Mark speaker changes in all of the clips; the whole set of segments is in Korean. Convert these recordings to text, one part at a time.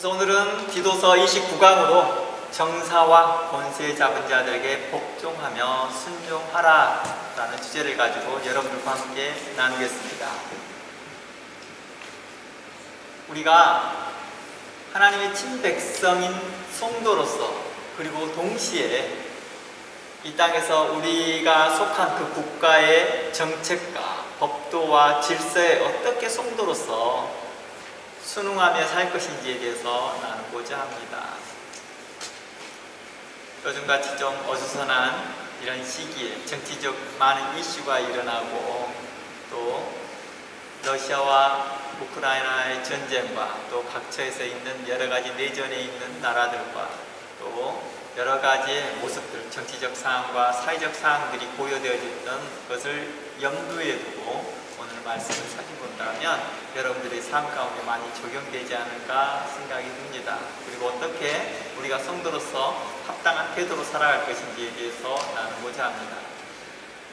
Speaker 1: 그래서 오늘은 디도서 29강으로 정사와 권세 잡은 자들에게 복종하며 순종하라 라는 주제를 가지고 여러분들과 함께 나누겠습니다. 우리가 하나님의 친백성인 성도로서, 그리고 동시에 이 땅에서 우리가 속한 그 국가의 정책과 법도와 질서에 어떻게 성도로서 순응하며 살 것인지에 대해서 나누고자 합니다. 요즘같이 좀 어수선한 이런 시기에 정치적 많은 이슈가 일어나고, 또 러시아와 우크라이나의 전쟁과 또 각처에서 있는 여러가지 내전에 있는 나라들과 또 여러가지의 모습들, 정치적 상황과 사회적 상황들이 고려되어 있던 것을 염두에 두고 오늘 말씀을 살펴본다면 여러분들의 삶 가운데 많이 적용되지 않을까 생각이 듭니다. 그리고 어떻게 우리가 성도로서 합당한 태도로 살아갈 것인지에 대해서 나누고자 합니다.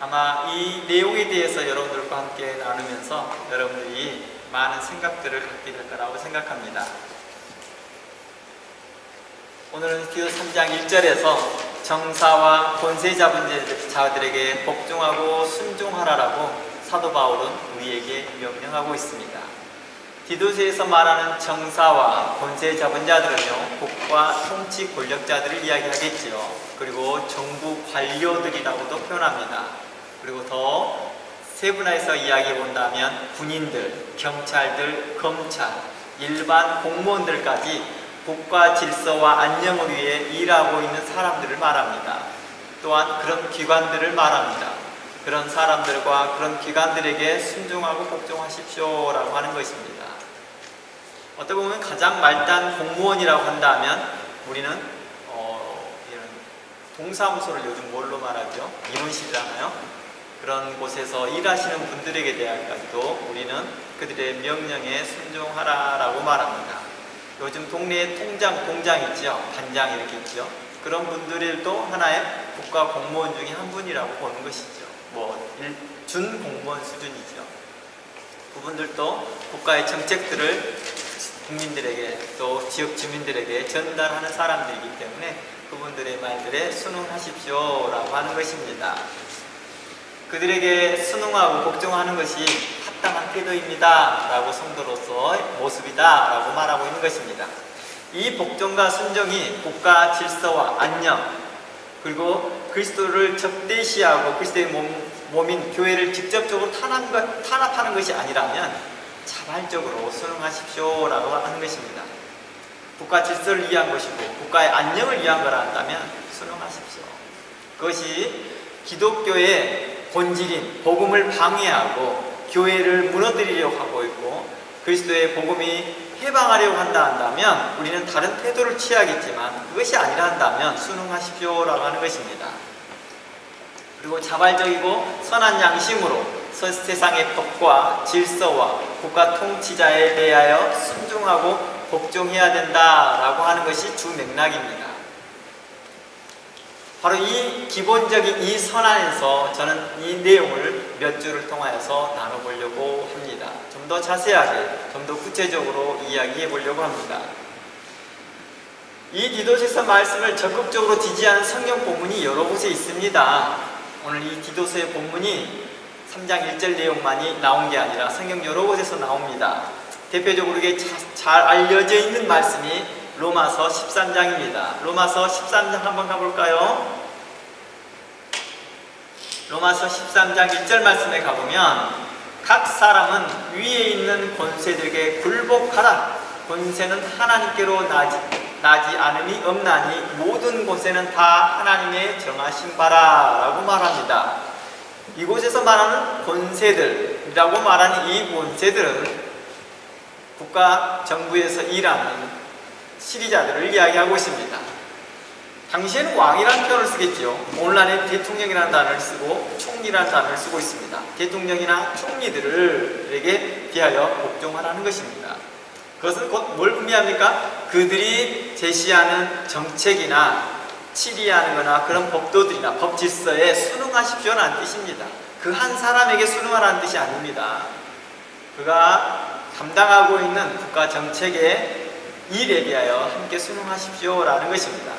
Speaker 1: 아마 이 내용에 대해서 여러분들과 함께 나누면서 여러분들이 많은 생각들을 갖게 될 거라고 생각합니다. 오늘은 디도서 3장 1절에서 정사와 권세 잡은 자들에게 복종하고 순종하라라고 사도 바울은 우리에게 명령하고 있습니다. 디도서에서 말하는 정사와 권세 잡은 자들은요, 국가 통치 권력자들을 이야기하겠지요. 그리고 정부 관료들이라고도 표현합니다. 그리고 더 세분화해서 이야기해 본다면 군인들, 경찰들, 검찰, 일반 공무원들까지 국가 질서와 안녕을 위해 일하고 있는 사람들을 말합니다. 또한 그런 기관들을 말합니다. 그런 사람들과 그런 기관들에게 순종하고 복종하십시오 라고 하는 것입니다. 어떻게 보면 가장 말단 공무원이라고 한다면 우리는 이런 동사무소를 요즘 뭘로 말하죠? 임원실이라나요? 그런 곳에서 일하시는 분들에게 대하여까지도 우리는 그들의 명령에 순종하라 라고 말합니다. 요즘 동네에 통장, 공장 있죠? 반장 이렇게 있죠? 그런 분들도 하나의 국가 공무원 중에 한 분이라고 보는 것이죠. 준 공무원 수준이죠. 그분들도 국가의 정책들을 국민들에게 또 지역 주민들에게 전달하는 사람들이기 때문에 그분들의 말들에 순응하십시오 라고 하는 것입니다. 그들에게 순응하고 복종하는 것이 합당한 태도입니다 라고 성도로서의 모습이다 라고 말하고 있는 것입니다. 이 복종과 순종이 국가 질서와 안녕, 그리고 그리스도를 적대시하고 그리스도의 몸인 교회를 직접적으로 탄압하는 것이 아니라면 자발적으로 순응하십시오 라고 하는 것입니다. 국가 질서를 위한 것이고 국가의 안녕을 위한 거라 한다면 순응하십시오. 그것이 기독교의 본질인 복음을 방해하고 교회를 무너뜨리려고 하고 있고 그리스도의 복음이 해방하려고 한다면 우리는 다른 태도를 취하겠지만, 그것이 아니라 한다면 순응하십시오 라고 하는 것입니다. 그리고 자발적이고 선한 양심으로 세상의 법과 질서와 국가 통치자에 대하여 순종하고 복종해야 된다라고 하는 것이 주 맥락입니다. 바로 이 기본적인 이 선안에서 저는 이 내용을 몇 주를 통하여서 나눠보려고 합니다. 좀 더 자세하게, 좀 더 구체적으로 이야기해 보려고 합니다. 이 디도서에서 말씀을 적극적으로 지지하는 성경 본문이 여러 곳에 있습니다. 오늘 이 디도서의 본문이 3장 1절 내용만이 나온 게 아니라 성경 여러 곳에서 나옵니다. 대표적으로 이게 잘 알려져 있는 말씀이 로마서 13장입니다. 로마서 13장 한번 가볼까요? 로마서 13장 1절 말씀에 가보면 각 사람은 위에 있는 권세들에게 굴복하라. 권세는 하나님께로 나지 않음이 없나니 모든 권세는 다 하나님의 정하신 바라 라고 말합니다. 이곳에서 말하는 권세들이라고 말하는 이 권세들은 국가 정부에서 일하는 시리자들을 이야기하고 있습니다. 당시에는 왕이라는 표현을 쓰겠죠. 오늘날에 대통령이라는 단어를 쓰고 총리라는 단어를 쓰고 있습니다. 대통령이나 총리들에게 대하여 복종하라는 것입니다. 그것은 곧 뭘 의미합니까? 그들이 제시하는 정책이나 치리하는 거나 그런 법도들이나 법 질서에 순응하십시오라는 뜻입니다. 그 한 사람에게 순응하라는 뜻이 아닙니다. 그가 담당하고 있는 국가 정책에 일에 대하여 함께 순응하십시오라는 것입니다.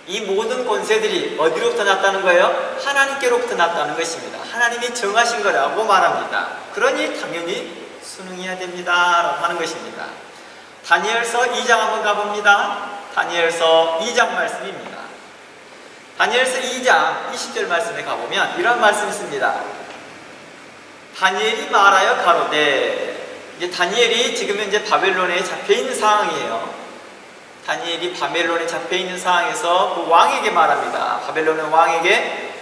Speaker 1: 이 모든 권세들이 어디로부터 났다는 거예요? 하나님께로부터 났다는 것입니다. 하나님이 정하신 거라고 말합니다. 그러니 당연히 순응해야 됩니다 라고 하는 것입니다. 다니엘서 2장 한번 가봅니다. 다니엘서 2장 말씀입니다. 다니엘서 2장 20절 말씀에 가보면 이런 말씀이 있습니다. 다니엘이 말하여 가로되, 이제 다니엘이 지금 현재 바벨론에 잡혀있는 상황이에요. 다니엘이 바벨론에 잡혀있는 상황에서 그 왕에게 말합니다. 바벨론의 왕에게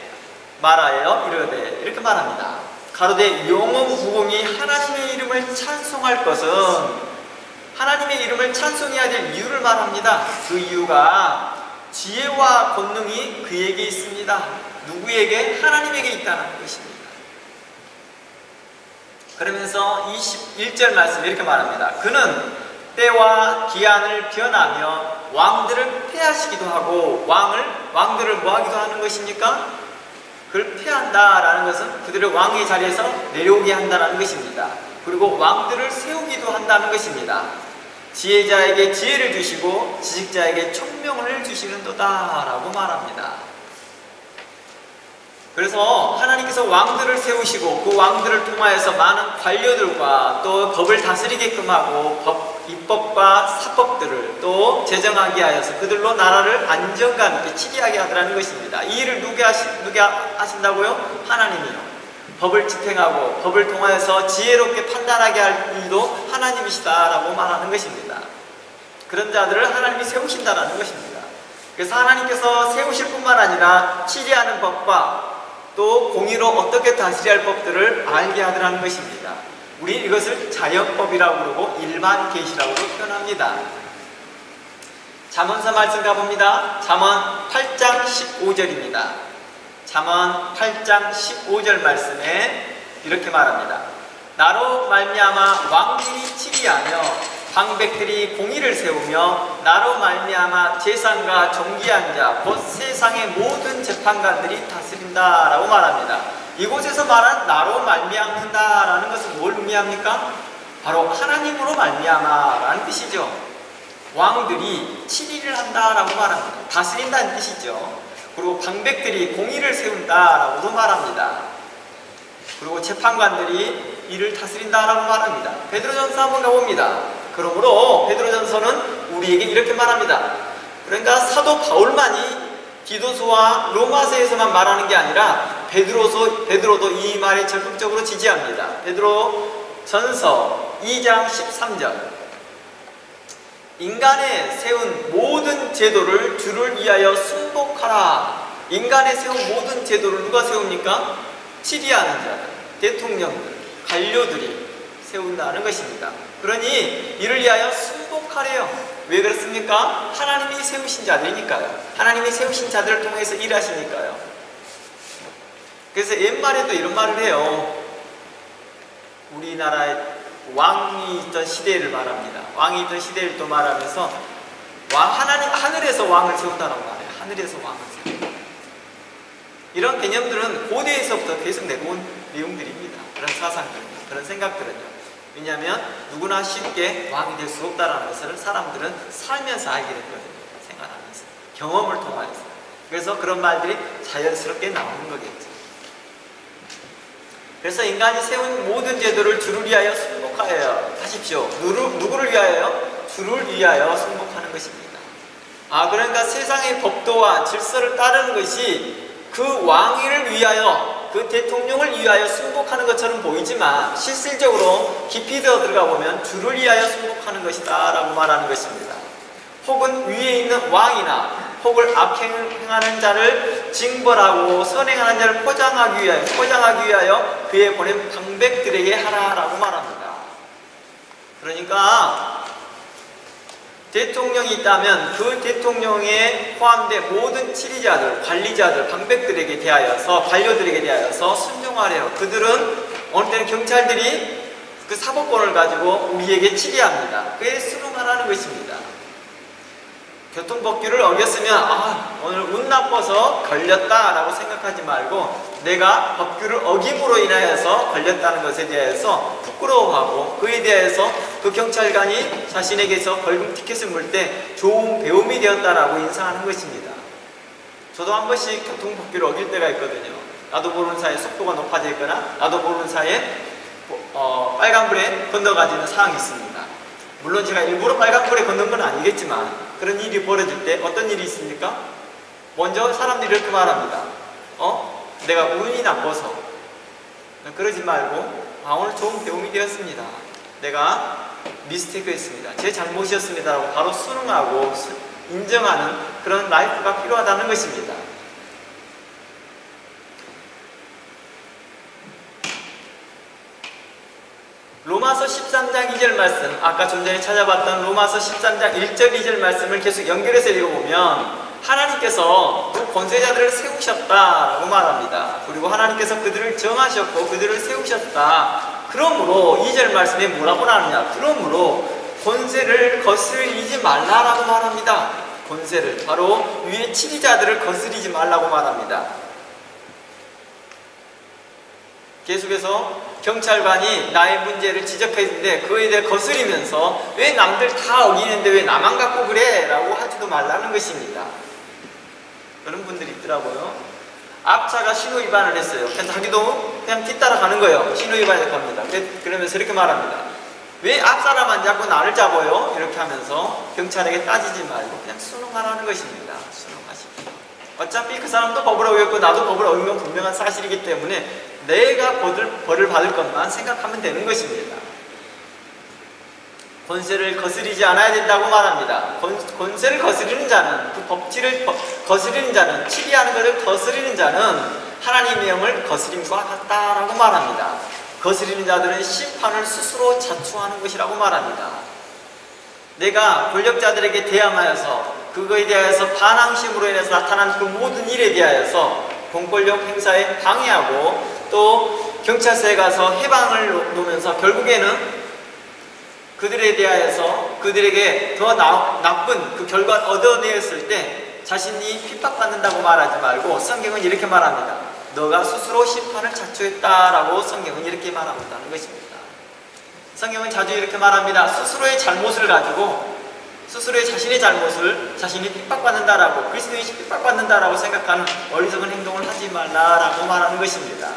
Speaker 1: 말하여 이르되, 이렇게 말합니다. 가로되 영원 무궁히 하나님의 이름을 찬송할 것은, 하나님의 이름을 찬송해야 될 이유를 말합니다. 그 이유가 지혜와 권능이 그에게 있습니다. 누구에게? 하나님에게 있다는 것입니다. 그러면서 21절 말씀 이렇게 말합니다. 그는 때와 기한을 변하며 왕들을 패하시기도 하고, 왕들을 뭐 하기도 하는 것입니까? 그를 패한다라는 것은 그들을 왕의 자리에서 내려오게 한다는 것입니다. 그리고 왕들을 세우기도 한다는 것입니다. 지혜자에게 지혜를 주시고 지식자에게 총명을 주시는도다 라고 말합니다. 그래서 하나님께서 왕들을 세우시고 그 왕들을 통하여서 많은 관료들과 또 법을 다스리게끔 하고 입법과 사법들을 또 제정하게 하여서 그들로 나라를 안정감 있게 치리하게 하더라는 것입니다. 이 일을 누가 하신다고요? 하나님이요. 법을 집행하고 법을 통하여서 지혜롭게 판단하게 할 일도 하나님이시다라고 말하는 것입니다. 그런 자들을 하나님이 세우신다라는 것입니다. 그래서 하나님께서 세우실 뿐만 아니라 치리하는 법과 또 공의로 어떻게 다스려야 할 법들을 알게 하더라는 것입니다. 우리 이것을 자연법이라고 그러고 일반 계시라고도 표현합니다. 잠언서 말씀 가봅니다. 잠언 8장 15절입니다. 잠언 8장 15절 말씀에 이렇게 말합니다. 나로 말미암아 왕들이 치리하며 방백들이 공의를 세우며 나로 말미암아 재상과 정기한 자 곧 세상의 모든 재판관들이 다스린다 라고 말합니다. 이곳에서 말한 나로 말미암는다 라는 것은 뭘 의미합니까? 바로 하나님으로 말미암아 라는 뜻이죠. 왕들이 치리를 한다 라고 말합니다. 다스린다는 뜻이죠. 그리고 방백들이 공의를 세운다 라고도 말합니다. 그리고 재판관들이 이를 다스린다 라고 말합니다. 베드로전서 한번 가봅니다. 그러므로 베드로전서는 우리에게 이렇게 말합니다. 그러니까 사도 바울만이 디도서와 로마서에서만 말하는 게 아니라 베드로도 이 말에 적극적으로 지지합니다. 베드로전서 2장 13절 인간에 세운 모든 제도를 주를 위하여 순복하라. 인간에 세운 모든 제도를 누가 세웁니까? 치리하는 자들, 대통령들, 관료들이 세운다는 것입니다. 그러니 이를 위하여 순복하래요. 왜 그렇습니까? 하나님이 세우신 자들이니까요. 하나님이 세우신 자들을 통해서 일하시니까요. 그래서 옛말에도 이런 말을 해요. 우리나라에 왕이 있던 시대를 말합니다. 왕이 있던 시대를 또 말하면서 하나님 하늘에서 왕을 세운다라고 말해요. 하늘에서 왕을 세운다. 이런 개념들은 고대에서부터 계속 내려온 내용들입니다. 그런 사상들입니다. 그런 생각들은요. 왜냐하면 누구나 쉽게 왕이 될 수 없다는 것을 사람들은 살면서 알게 됐거든요. 생활하면서. 경험을 통해서. 그래서 그런 말들이 자연스럽게 나오는 거겠죠. 그래서 인간이 세운 모든 제도를 주를 위하여 순복하여 하십시오. 누구를 위하여? 주를 위하여 순복하는 것입니다. 그러니까 세상의 법도와 질서를 따르는 것이 그 왕위를 위하여 그 대통령을 위하여 순복하는 것처럼 보이지만 실질적으로 깊이 들어가 보면 주를 위하여 순복하는 것이다 라고 말하는 것입니다. 혹은 위에 있는 왕이나 혹은 악행하는 자를 징벌하고 선행하는 자를 포장하기 위하여 그의 보낸 방백들에게 하라라고 말합니다. 그러니까 대통령이 있다면 그 대통령에 포함된 모든 치리자들, 관리자들, 방백들에게 대하여서, 관료들에게 대하여서 순종하래요. 그들은 어느 때는 경찰들이 그 사법권을 가지고 우리에게 치리합니다. 그에 순응하라는 것입니다. 교통법규를 어겼으면 오늘 운 나빠서 걸렸다라고 생각하지 말고 내가 법규를 어김으로 인하여서 걸렸다는 것에 대해서 부끄러워하고 그에 대해서 그 경찰관이 자신에게서 벌금 티켓을 물 때 좋은 배움이 되었다라고 인상하는 것입니다. 저도 한 번씩 교통법규를 어길 때가 있거든요. 나도 모르는 사이에 속도가 높아져 있거나 나도 모르는 사이에 빨간불에 건너가지는 상황이 있습니다. 물론 제가 일부러 빨간불에 건넌 건 아니겠지만 그런 일이 벌어질 때 어떤 일이 있습니까? 먼저 사람들이 이렇게 말합니다. 내가 운이 나빠서. 그러지 말고 오늘 좋은 배움이 되었습니다. 내가 미스테이크 했습니다. 제 잘못이었습니다 라고 바로 수능하고 인정하는 그런 라이프가 필요하다는 것입니다. 로마서 13장 2절 말씀, 아까 좀 전에 찾아봤던 로마서 13장 1절 2절 말씀을 계속 연결해서 읽어보면 하나님께서 그 권세자들을 세우셨다라고 말합니다. 그리고 하나님께서 그들을 정하셨고 그들을 세우셨다. 그러므로 2절 말씀에 뭐라고 나오느냐? 그러므로 권세를 거스르지 말라라고 말합니다. 권세를, 바로 위의 치리자들을 거스르지 말라고 말합니다. 계속해서 경찰관이 나의 문제를 지적했는데 그에 대해 거스리면서 왜 남들 다 어기는데 왜 나만 갖고 그래? 라고 하지도 말라는 것입니다. 그런 분들이 있더라고요. 앞차가 신호 위반을 했어요. 그냥 자기도 그냥 뒤따라 가는 거예요. 신호 위반을 겁니다. 그러면서 이렇게 말합니다. 왜 앞사람만 잡고 나를 잡아요? 이렇게 하면서 경찰에게 따지지 말고 그냥 순응하라는 것입니다. 순응하시고. 어차피 그 사람도 법을 어겼고 나도 법을 어긴 건 분명한 사실이기 때문에 내가 벌을 받을 것만 생각하면 되는 것입니다. 권세를 거스리지 않아야 된다고 말합니다. 권세를 거스리는 자는, 그 법치를 거스리는 자는, 치리하는 것을 거스리는 자는 하나님의 영을 거스림과 같다라고 말합니다. 거스리는 자들은 심판을 스스로 자초하는 것이라고 말합니다. 내가 권력자들에게 대항하여서 그거에 대하여서 반항심으로 인해서 나타난 그 모든 일에 대하여서 공권력 행사에 방해하고 또 경찰서에 가서 해방을 놓으면서 결국에는 그들에 대하여서 그들에게 더 나쁜 그 결과를 얻어내었을 때 자신이 핍박받는다고 말하지 말고 성경은 이렇게 말합니다. 너가 스스로 심판을 자초했다라고 성경은 이렇게 말한다는 것입니다. 성경은 자주 이렇게 말합니다. 스스로의 잘못을 가지고 스스로의 자신의 잘못을 자신이 핍박받는다라고, 그리스도인이 핍박받는다라고 생각하는 어리석은 행동을 하지 말라라고 말하는 것입니다.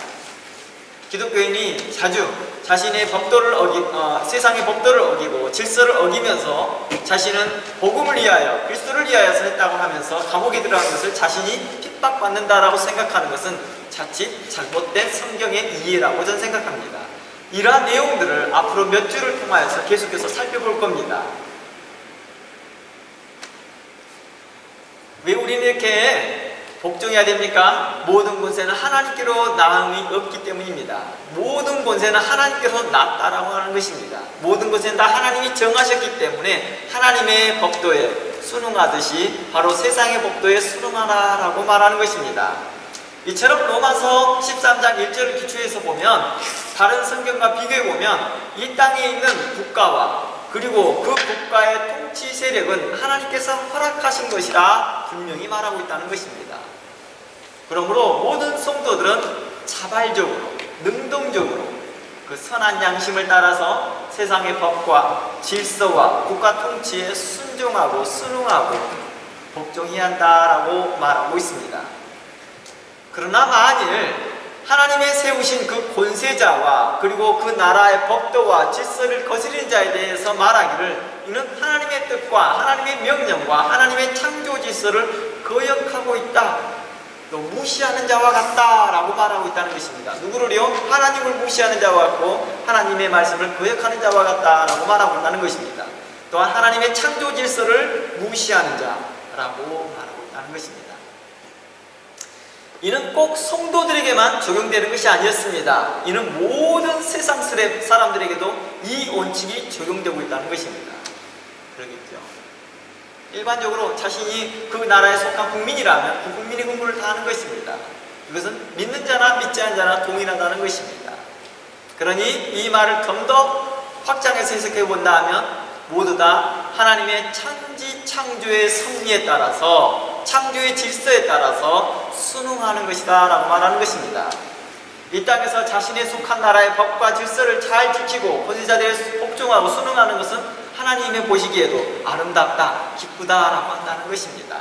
Speaker 1: 기독교인이 자주 자신의 법도를 세상의 법도를 어기고 질서를 어기면서 자신은 복음을 위하여 그리스도를 위하여서 했다고 하면서 감옥에 들어간 것을 자신이 핍박받는다라고 생각하는 것은 자칫 잘못된 성경의 이해라고 저는 생각합니다. 이러한 내용들을 앞으로 몇 주를 통하여서 계속해서 살펴볼 겁니다. 왜 우리는 이렇게 복종해야 됩니까? 모든 권세는 하나님께로 나음이 없기 때문입니다. 모든 권세는 하나님께서 났다라고 하는 것입니다. 모든 것은 다 하나님이 정하셨기 때문에 하나님의 법도에 순응하듯이 바로 세상의 법도에 순응하라라고 말하는 것입니다. 이처럼 로마서 13장 1절을 기초해서 보면 다른 성경과 비교해보면 이 땅에 있는 국가와 그리고 그 국가의 통치 세력은 하나님께서 허락하신 것이라 분명히 말하고 있다는 것입니다. 그러므로 모든 성도들은 자발적으로, 능동적으로 그 선한 양심을 따라서 세상의 법과 질서와 국가 통치에 순종하고 순응하고 복종해야 한다라고 말하고 있습니다. 그러나 만일 하나님의 세우신 그 권세자와 그리고 그 나라의 법도와 질서를 거스리는 자에 대해서 말하기를 이는 하나님의 뜻과 하나님의 명령과 하나님의 창조 질서를 거역하고 있다, 또 무시하는 자와 같다라고 말하고 있다는 것입니다. 누구를요? 하나님을 무시하는 자와 같고 하나님의 말씀을 거역하는 자와 같다라고 말하고 있다는 것입니다. 또한 하나님의 창조 질서를 무시하는 자라고 말하고 있다는 것입니다. 이는 꼭 성도들에게만 적용되는 것이 아니었습니다. 이는 모든 세상 사람들에게도 이 원칙이 적용되고 있다는 것입니다. 그러겠죠. 일반적으로 자신이 그 나라에 속한 국민이라면 그 국민의 의무를 다하는 것입니다. 이것은 믿는 자나 믿지 않는 자나 동일하다는 것입니다. 그러니 이 말을 좀 더 확장해서 해석해 본다 하면 모두 다 하나님의 창조의 섭리에 따라서 창조의 질서에 따라서 순응하는 것이다 라고 말하는 것입니다. 이 땅에서 자신의 속한 나라의 법과 질서를 잘 지키고 권세자들에 복종하고 순응하는 것은 하나님의 보시기에도 아름답다, 기쁘다라고 한다는 것입니다.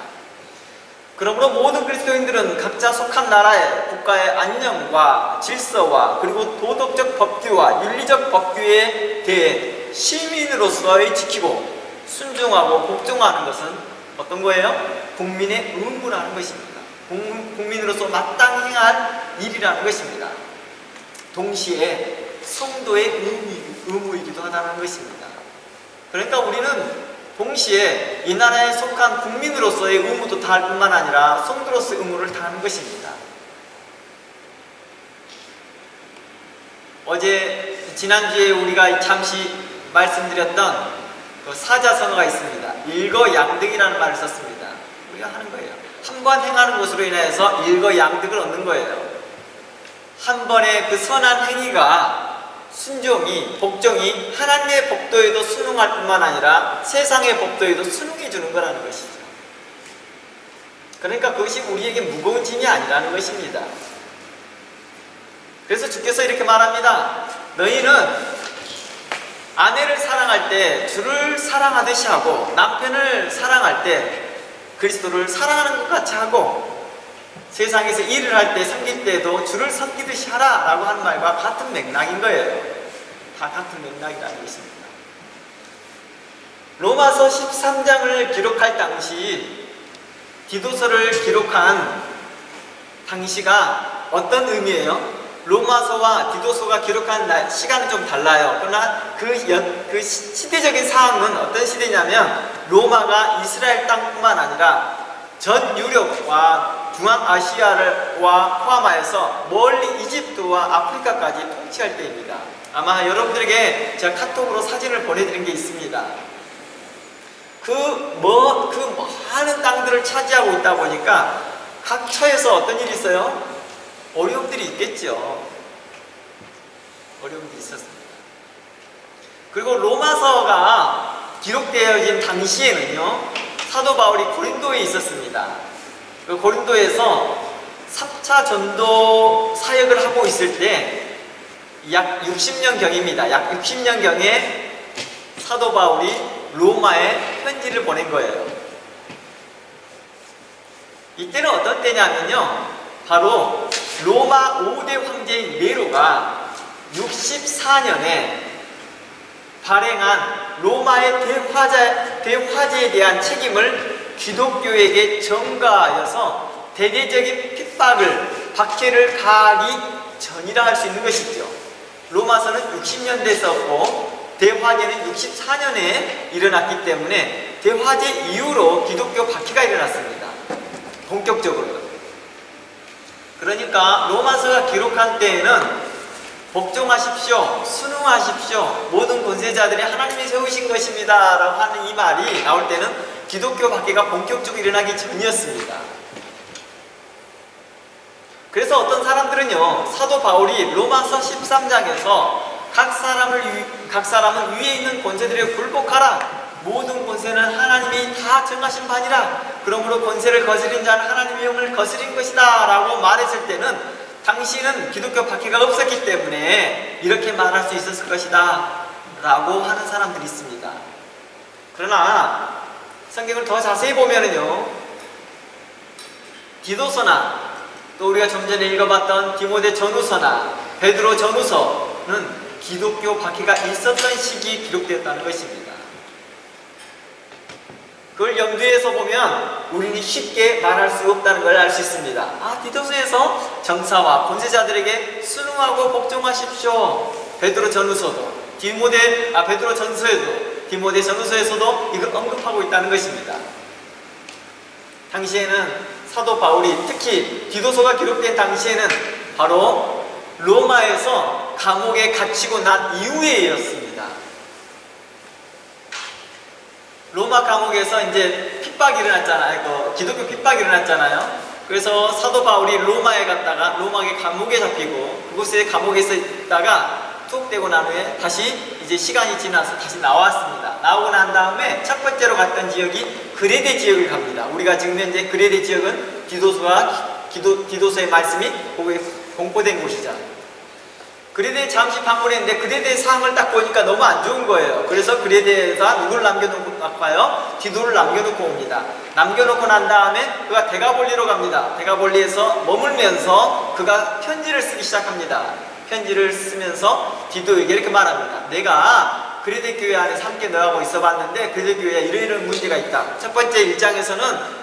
Speaker 1: 그러므로 모든 그리스도인들은 각자 속한 나라의 국가의 안녕과 질서와 그리고 도덕적 법규와 윤리적 법규에 대해 시민으로서의 지키고 순종하고 복종하는 것은 어떤 거예요? 국민의 의무라는 것입니다. 국민으로서 마땅히 행할 일이라는 것입니다. 동시에 성도의 의무이기도 하다는 것입니다. 그러니까 우리는 동시에 이 나라에 속한 국민으로서의 의무도 다할 뿐만 아니라 성도로서의 의무를 다하는 것입니다. 지난주에 우리가 잠시 말씀드렸던 그 사자성어가 있습니다. 일거양득이라는 말을 썼습니다. 우리가 하는 거예요. 한 번 행하는 것으로 인해서 일거양득을 얻는 거예요. 한 번의 그 선한 행위가 순종이, 복종이 하나님의 법도에도 순응할 뿐만 아니라 세상의 법도에도 순응해 주는 거라는 것이죠. 그러니까 그것이 우리에게 무거운 짐이 아니라는 것입니다. 그래서 주께서 이렇게 말합니다. 너희는 아내를 사랑할 때 주를 사랑하듯이 하고 남편을 사랑할 때 그리스도를 사랑하는 것 같이 하고 세상에서 일을 할 때 섬길 때도 주를 섬기듯이 하라 라고 하는 말과 같은 맥락인 거예요. 다 같은 맥락이라는 것입니다. 로마서 13장을 기록할 당시 디도서를 기록한 당시가 어떤 의미예요? 로마서와 디도서가 기록한 시간은 좀 달라요. 그러나 그 시대적인 상황은 어떤 시대냐면 로마가 이스라엘 땅뿐만 아니라 전 유럽과 중앙아시아를 포함하여서 멀리 이집트와 아프리카까지 통치할 때입니다. 아마 여러분들에게 제가 카톡으로 사진을 보내드린 게 있습니다. 그 많은 땅들을 차지하고 있다 보니까 각 처에서 어떤 일이 있어요? 어려움들이 있겠죠. 어려움들이 있었습니다. 그리고 로마서가 기록되어진 당시에는요, 사도 바울이 고린도에 있었습니다. 그 고린도에서 3차 전도 사역을 하고 있을 때 약 60년경입니다. 약 60년경에 사도 바울이 로마에 편지를 보낸 거예요. 이때는 어떤 때냐면요, 바로 로마 5대 황제인 네로가 64년에 발행한 로마의 대화제에 대한 책임을 기독교에게 전가하여서 대대적인 박해를 가하기 전이라 할 수 있는 것이죠. 로마서는 60년대에 썼고 대화제는 64년에 일어났기 때문에 대화제 이후로 기독교 박해가 일어났습니다. 본격적으로. 그러니까 로마서가 기록한 때에는 복종하십시오, 순응하십시오, 모든 권세자들이 하나님이 세우신 것입니다 라고 하는 이 말이 나올 때는 기독교 박해가 본격적으로 일어나기 전이었습니다. 그래서 어떤 사람들은요, 사도 바울이 로마서 13장에서 각 사람은 위에 있는 권세들에 굴복하라, 모든 권세는 하나님이 다 정하신 바니라, 그러므로 권세를 거스린 자는 하나님의 영을 거스린 것이다 라고 말했을 때는 당시는 기독교 박해가 없었기 때문에 이렇게 말할 수 있었을 것이다 라고 하는 사람들이 있습니다. 그러나 성경을 더 자세히 보면은요, 디도서나 또 우리가 좀 전에 읽어봤던 디모데 전후서나 베드로 전후서는 기독교 박해가 있었던 시기에 기록되었다는 것입니다. 그걸 염두에서 보면 우리는 쉽게 말할 수 없다는 걸 알 수 있습니다. 디도서에서 정사와 권세자들에게 순응하고 복종하십시오. 베드로 전후서도 베드로 전서에도 디모데 전후서에서도 이걸 언급하고 있다는 것입니다. 당시에는 사도 바울이 특히 디도서가 기록된 당시에는 바로 로마에서 감옥에 갇히고 난 이후에였습니다. 로마 감옥에서 이제 핍박이 일어났잖아요. 기독교 핍박이 일어났잖아요. 그래서 사도 바울이 로마에 갔다가 로마의 감옥에 잡히고 그곳에 감옥에서 있다가 투옥되고 난 후에 다시 이제 시간이 지나서 다시 나왔습니다. 나오고 난 다음에 첫 번째로 갔던 지역이 그레데 지역을 갑니다. 우리가 지금 현재 그레데 지역은 디도서의 말씀이 거기에 공포된 곳이죠. 글에 대해 잠시 방문했는데 글에 대해 사항을 딱 보니까 너무 안 좋은 거예요. 그래서 글에 대해서 누구를 남겨놓고 갈까요? 디도를 남겨놓고 옵니다. 남겨놓고 난 다음에 그가 데가볼리로 갑니다. 데가볼리에서 머물면서 그가 편지를 쓰기 시작합니다. 편지를 쓰면서 디도에게 이렇게 말합니다. 내가 그레데 교회 안에서 함께 너하고 있어 봤는데 그레데 교회에 이런 문제가 있다. 첫 번째 1장에서는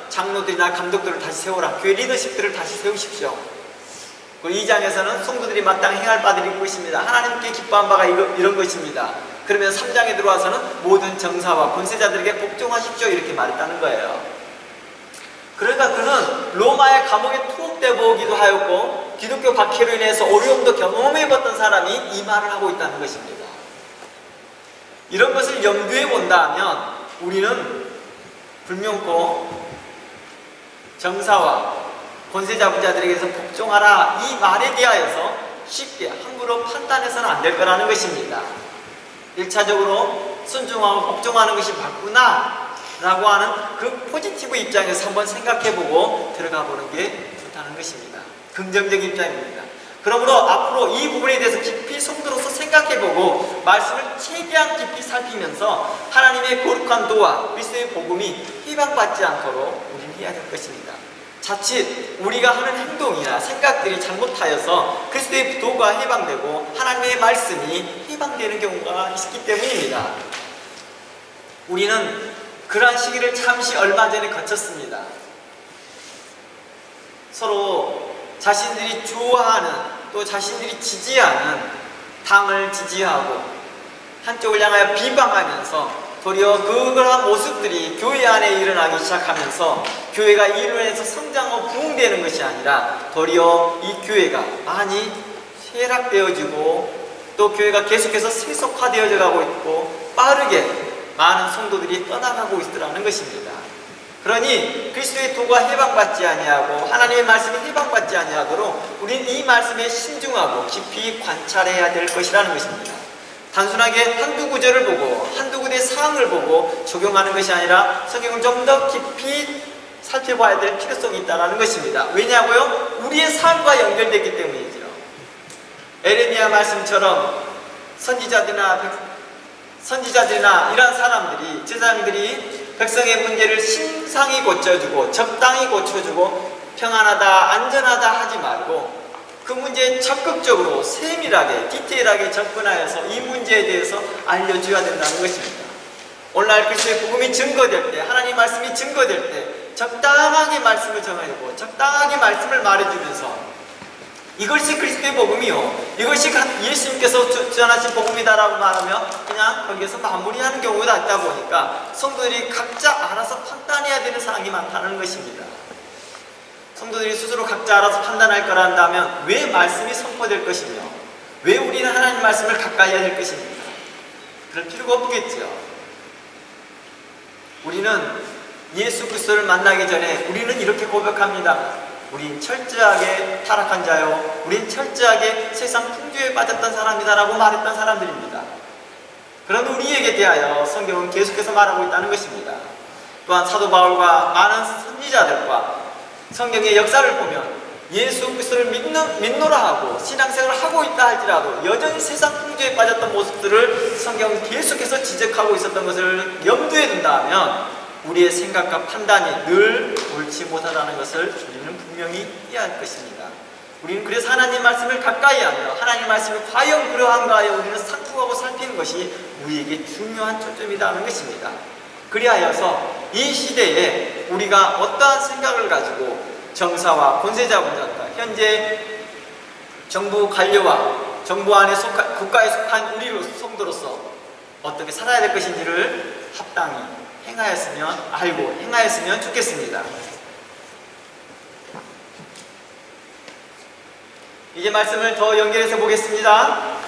Speaker 1: 장로들이나 감독들을 다시 세우라. 교회 리더십들을 다시 세우십시오. 2장에서는 성도들이 마땅히 행할 바들이 있습니다. 하나님께 기뻐한 바가 이런 것입니다. 그러면 3장에 들어와서는 모든 정사와 권세자들에게 복종하십시오 이렇게 말했다는 거예요. 그러니까 그는 로마의 감옥에 투옥되어 보기도 하였고 기독교 박해로 인해서 어려움도 경험해봤던 사람이 이 말을 하고 있다는 것입니다. 이런 것을 염두에 본다면 우리는 불명코 정사와 권세자부자들에게서 복종하라 이 말에 대하여서 쉽게 함부로 판단해서는 안 될 거라는 것입니다. 1차적으로 순종하고 복종하는 것이 맞구나 라고 하는 그 포지티브 입장에서 한번 생각해보고 들어가 보는 게 좋다는 것입니다. 긍정적 입장입니다. 그러므로 앞으로 이 부분에 대해서 깊이 성도로서 생각해보고 말씀을 최대한 깊이 살피면서 하나님의 거룩한 도와 그리스도의 복음이 희망받지 않도록 우리는 해야 될 것입니다. 자칫 우리가 하는 행동이나 생각들이 잘못하여서 그리스도의 도가 해방되고 하나님의 말씀이 해방되는 경우가 있기 때문입니다. 우리는 그러한 시기를 잠시 얼마 전에 거쳤습니다. 서로 자신들이 좋아하는 또 자신들이 지지하는 당을 지지하고 한쪽을 향하여 비방하면서 도리어 그러한 모습들이 교회 안에 일어나기 시작하면서 교회가 이로 인해서 성장하고 부흥되는 것이 아니라 도리어 이 교회가 많이 쇠락되어지고 또 교회가 계속해서 세속화되어져 가고 있고 빠르게 많은 성도들이 떠나가고 있더라는 것입니다. 그러니 그리스도의 도가 해방받지 아니하고 하나님의 말씀이 해방받지 아니하도록 우리는 이 말씀에 신중하고 깊이 관찰해야 될 것이라는 것입니다. 단순하게 한두 구절을 보고 한두 군데의 사항을 보고 적용하는 것이 아니라 성경을 좀 더 깊이 살펴봐야 될 필요성이 있다는 것입니다. 왜냐고요? 우리의 삶과 연결되기 때문이죠. 에레미야 말씀처럼 선지자들이나 이러한 사람들이 제사장들이 백성의 문제를 심상히 고쳐주고 적당히 고쳐주고 평안하다 안전하다 하지 말고 그 문제에 적극적으로 세밀하게 디테일하게 접근하여서 이 문제에 대해서 알려줘야 된다는 것입니다. 오늘날 그리스도의 복음이 증거될 때 하나님 말씀이 증거될 때 적당하게 말씀을 정하고 적당하게 말씀을 말해주면서 이것이 그리스도의 복음이요 이것이 예수님께서 전하신 복음이다라고 말하면 그냥 거기에서 마무리하는 경우가 있다 보니까 성도들이 각자 알아서 판단해야 되는 사항이 많다는 것입니다. 성도들이 스스로 각자 알아서 판단할 거라 한다면 왜 말씀이 선포될 것이며 왜 우리는 하나님 말씀을 가까이 해야 될 것입니까? 그럴 필요가 없겠죠. 우리는 예수 그리스도를 만나기 전에 우리는 이렇게 고백합니다. 우린 철저하게 타락한 자요 우린 철저하게 세상 풍조에 빠졌던 사람이다 라고 말했던 사람들입니다. 그런 우리에게 대하여 성경은 계속해서 말하고 있다는 것입니다. 또한 사도 바울과 많은 선지자들과 성경의 역사를 보면 예수 그리스도를 믿노라 하고 신앙생활을 하고 있다 할지라도 여전히 세상 풍조에 빠졌던 모습들을 성경은 계속해서 지적하고 있었던 것을 염두에 둔다면 우리의 생각과 판단이 늘 옳지 못하다는 것을 우리는 분명히 해야 할 것입니다. 우리는 그래서 하나님 말씀을 가까이 하며 하나님 말씀이 과연 그러한가 하여 우리는 상고하고 살피는 것이 우리에게 중요한 초점이라는 것입니다. 그리하여서 이 시대에 우리가 어떠한 생각을 가지고 정사와 권세자분들과 현재 정부 관료와 정부 안에 국가에 속한 우리 성도로서 어떻게 살아야 될 것인지를 합당히 알고 행하였으면 좋겠습니다. 이제 말씀을 더 연결해서 보겠습니다.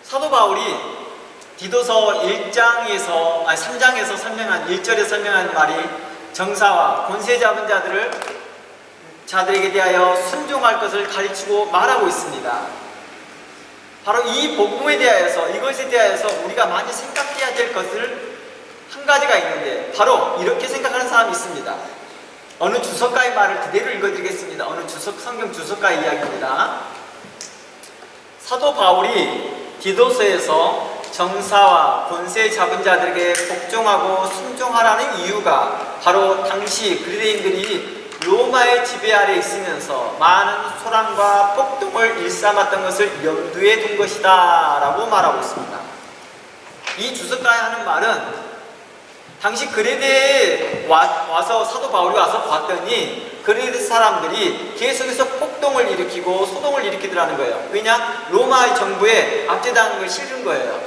Speaker 1: 사도 바울이 디도서 3장에서 설명한 1절에 설명한 말이 정사와 권세 잡은 자들에게 대하여 순종할 것을 가르치고 말하고 있습니다. 바로 이 복음에 대하여서 이것에 대하여서 우리가 많이 생각해야 될 것을 한 가지가 있는데 바로 이렇게 생각하는 사람이 있습니다. 어느 주석가의 말을 그대로 읽어드리겠습니다. 어느 성경 주석가의 이야기입니다. 사도 바울이 디도서에서 정사와 권세 잡은 자들에게 복종하고 순종하라는 이유가 바로 당시 그리스도인들이 로마의 지배 아래 있으면서 많은 소란과 폭동을 일삼았던 것을 염두에 둔 것이다 라고 말하고 있습니다. 이 주석가의 하는 말은 당시 그레데에 와서 사도 바울이 와서 봤더니 그레데 사람들이 계속해서 폭동을 일으키고 소동을 일으키더라는 거예요. 왜냐? 로마의 정부에 압제당한 걸 싫은 거예요.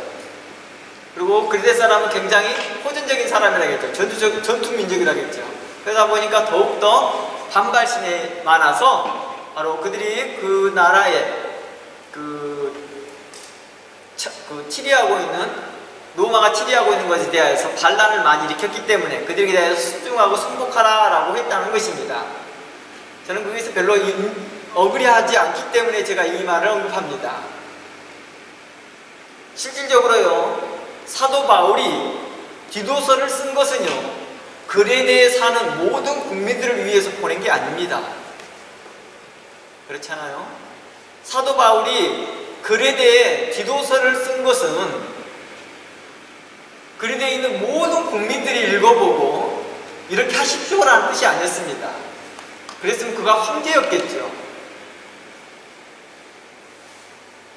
Speaker 1: 그리고 그레데 사람은 굉장히 호전적인 사람이라겠죠. 전투민족이라겠죠. 그러다 보니까 더욱더 반발심이 많아서 바로 그들이 그 나라에 치리하고 있는 로마가 치리하고 있는 것에 대해서 반란을 많이 일으켰기 때문에 그들에게 대해서 순종하고 순복하라 라고 했다는 것입니다. 저는 거기서 별로 억울해하지 않기 때문에 제가 이 말을 언급합니다. 실질적으로요, 사도 바울이 디도서를 쓴 것은요, 그레데에 사는 모든 국민들을 위해서 보낸 게 아닙니다. 그렇잖아요? 사도 바울이 그레데에 디도서를 쓴 것은 그레데에 있는 모든 국민들이 읽어보고 이렇게 하십시오라는 뜻이 아니었습니다. 그랬으면 그가 황제였겠죠.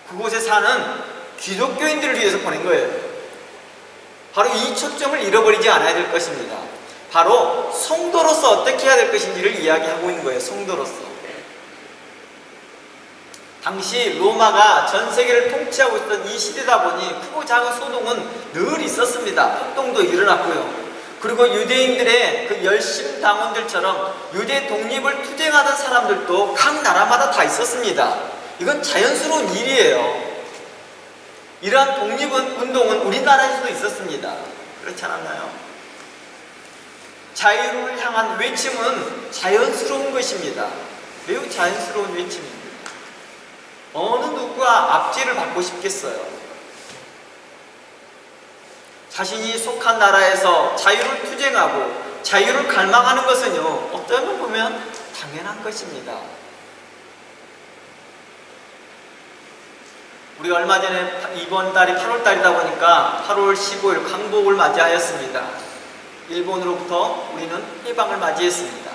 Speaker 1: 그곳에 사는 기독교인들을 위해서 보낸 거예요. 바로 이 초점을 잃어버리지 않아야 될 것입니다. 바로 성도로서 어떻게 해야 될 것인지를 이야기하고 있는 거예요. 성도로서. 당시 로마가 전 세계를 통치하고 있던 이 시대다 보니 크고 작은 소동은 늘 있었습니다. 폭동도 일어났고요. 그리고 유대인들의 그 열심 당원들처럼 유대 독립을 투쟁하던 사람들도 각 나라마다 다 있었습니다. 이건 자연스러운 일이에요. 이러한 독립운동은 우리나라에서도 있었습니다. 그렇지 않았나요? 자유를 향한 외침은 자연스러운 것입니다. 매우 자연스러운 외침입니다. 어느 누구가 압제를 받고 싶겠어요? 자신이 속한 나라에서 자유를 투쟁하고 자유를 갈망하는 것은요, 어쩌면 보면 당연한 것입니다. 우리가 얼마 전에 이번 달이 8월 달이다 보니까 8월 15일 광복을 맞이하였습니다. 일본으로부터 우리는 해방을 맞이했습니다.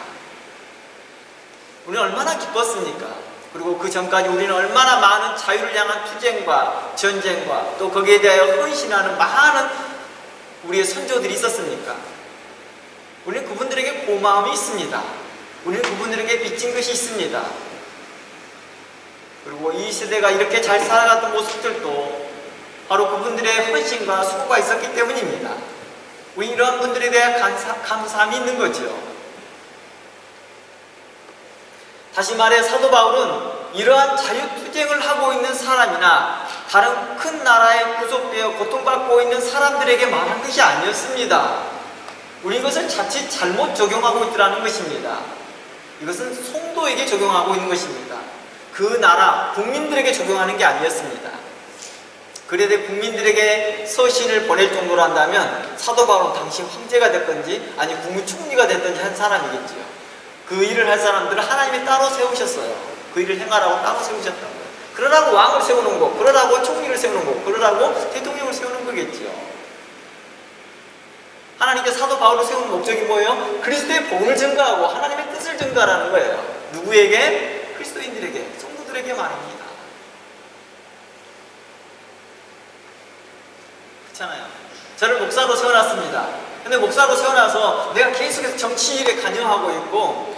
Speaker 1: 우리는 얼마나 기뻤습니까? 그리고 그 전까지 우리는 얼마나 많은 자유를 향한 투쟁과 전쟁과 또 거기에 대하여 헌신하는 많은 우리의 선조들이 있었습니까? 우리는 그분들에게 고마움이 있습니다. 우리는 그분들에게 빚진 것이 있습니다. 그리고 이 세대가 이렇게 잘 살아갔던 모습들도 바로 그분들의 헌신과 수고가 있었기 때문입니다. 우리 이러한 분들에 대한 감사함이 있는 거죠. 다시 말해 사도 바울은 이러한 자유투쟁을 하고 있는 사람이나 다른 큰 나라에 구속되어 고통받고 있는 사람들에게 말한 것이 아니었습니다. 우리 이것을 자칫 잘못 적용하고 있더라는 것입니다. 이것은 성도에게 적용하고 있는 것입니다. 그 나라 국민들에게 적용하는 게 아니었습니다. 그래도 국민들에게 서신을 보낼 정도로 한다면 사도 바울은 당시 황제가 됐건지 아니 국무총리가 됐든지 한 사람이겠지요. 그 일을 할 사람들을 하나님이 따로 세우셨어요. 그 일을 행하라고 따로 세우셨다는 거예요. 그러라고 왕을 세우는 거, 그러라고 총리를 세우는 거, 그러라고 대통령을 세우는 거겠지요. 하나님께 사도 바울을 세우는 목적이 뭐예요? 그리스도의 복음을 증거하고 하나님의 뜻을 증거하라는 거예요. 누구에게? 그리스도인들에게, 성도들에게 말입니다. 그렇잖아요. 저를 목사로 세워놨습니다. 근데 목사로 세워놔서 내가 계속해서 정치 일에 관여하고 있고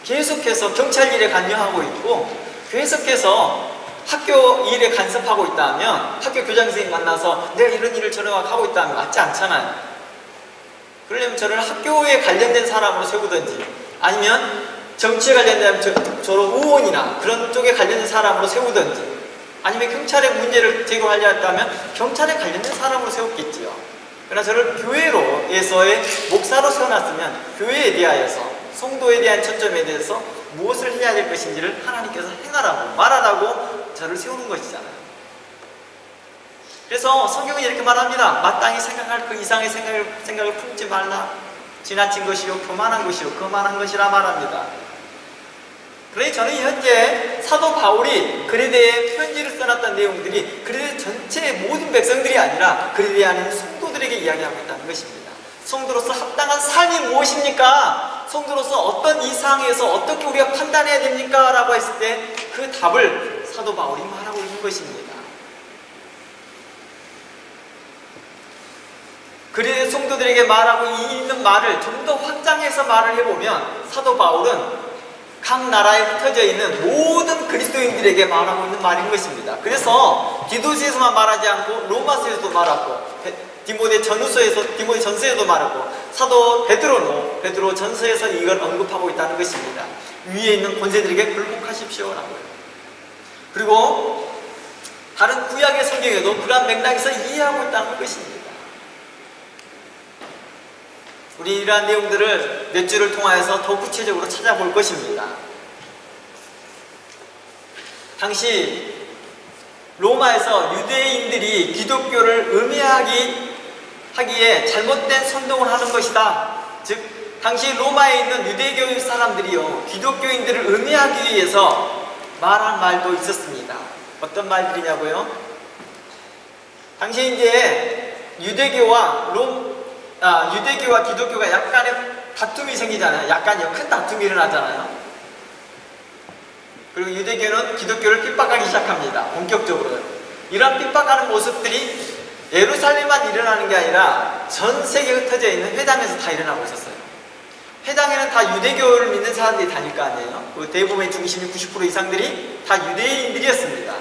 Speaker 1: 계속해서 경찰 일에 관여하고 있고 계속해서 학교 일에 간섭하고 있다면 학교 교장선생님 만나서 내가 이런 일을 저런 하고 있다면 맞지 않잖아요. 그러려면 저를 학교에 관련된 사람으로 세우든지 아니면 정치에 관련된 저런 의원이나 그런 쪽에 관련된 사람으로 세우든지 아니면 경찰의 문제를 제공하려 했다면 경찰에 관련된 사람으로 세웠겠지요. 그러나 저를 교회로에서의 목사로 세워놨으면 교회에 대하여서 성도에 대한 초점에 대해서 무엇을 해야 될 것인지를 하나님께서 행하라고 말하라고 저를 세우는 것이잖아요. 그래서 성경은 이렇게 말합니다. 마땅히 생각할 그 이상의 생각을 품지 말라. 지나친 것이요 교만한 것이요 거만한 것이라 말합니다. 그러니 저는 현재 사도 바울이 그리스도에 편지를 써놨던 내용들이 그리스도 전체의 모든 백성들이 아니라 그리스도에 아닌 성도들에게 이야기하고 있다는 것입니다. 성도로서 합당한 삶이 무엇입니까? 성도로서 어떤 이 상황에서 어떻게 우리가 판단해야 됩니까? 라고 했을 때 그 답을 사도 바울이 말하고 있는 것입니다. 그리스도의 성도들에게 말하고 있는 말을 좀 더 확장해서 말을 해보면 사도 바울은 각 나라에 흩어져 있는 모든 그리스도인들에게 말하고 있는 말인 것입니다. 그래서 디도서에서만 말하지 않고 로마서에서도 말하고 디모데 전서에도 말하고 사도 베드로 전서에서 이걸 언급하고 있다는 것입니다. 위에 있는 권세들에게 굴복하십시오라고요. 그리고 다른 구약의 성경에도 그러한 맥락에서 이해하고 있다는 것입니다. 우리 이러한 내용들을 몇 주를 통하여서 더 구체적으로 찾아볼 것입니다. 당시 로마에서 유대인들이 기독교를 음해하기에 잘못된 선동을 하는 것이다. 즉 당시 로마에 있는 유대교 사람들이요 기독교인들을 음해하기 위해서 말한 말도 있었습니다. 어떤 말들이냐고요? 당시 이제 유대교와 기독교가 약간의 다툼이 생기잖아요. 약간 큰 다툼이 일어나잖아요. 그리고 유대교는 기독교를 핍박하기 시작합니다. 본격적으로. 이런 핍박하는 모습들이 예루살렘만 일어나는 게 아니라 전 세계에 흩어져 있는 회당에서 다 일어나고 있었어요. 회당에는 다 유대교를 믿는 사람들이 다닐 거 아니에요. 그 대부분의 중심이 90% 이상들이 다 유대인들이었습니다.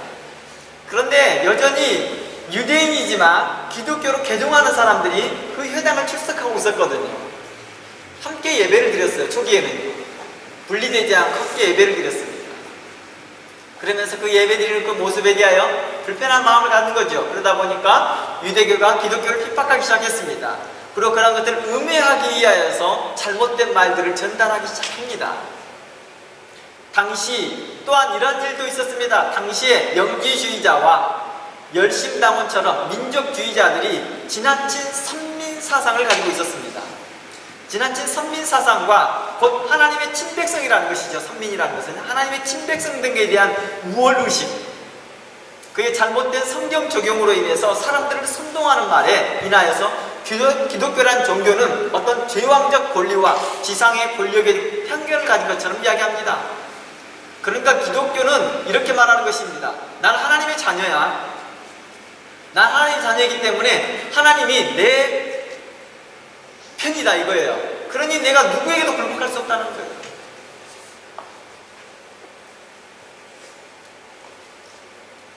Speaker 1: 그런데 여전히 유대인이지만 기독교로 개종하는 사람들이 그 회당을 출석하고 있었거든요. 함께 예배를 드렸어요. 초기에는 분리되지 않고 함께 예배를 드렸습니다. 그러면서 그 예배 드리는 그 모습에 대하여 불편한 마음을 갖는 거죠. 그러다 보니까 유대교가 기독교를 핍박하기 시작했습니다. 그리고 그런 것들을 음해하기 위하여서 잘못된 말들을 전달하기 시작합니다. 당시 또한 이런 일도 있었습니다. 당시에 영지주의자와 열심당원처럼 민족주의자들이 지나친 선민사상을 가지고 있었습니다. 지나친 선민사상과 곧 하나님의 친백성이라는 것이죠. 선민이라는 것은 하나님의 친백성 등에 대한 우월의식, 그의 잘못된 성경 적용으로 인해서 사람들을 선동하는 말에 인하여서 기독교란 종교는 어떤 제왕적 권리와 지상의 권력의 편견을 가진 것처럼 이야기합니다. 그러니까 기독교는 이렇게 말하는 것입니다. 난 하나님의 자녀야. 난 하나님의 자녀이기 때문에 하나님이 내 편이다 이거예요. 그러니 내가 누구에게도 굴복할 수 없다는 거예요.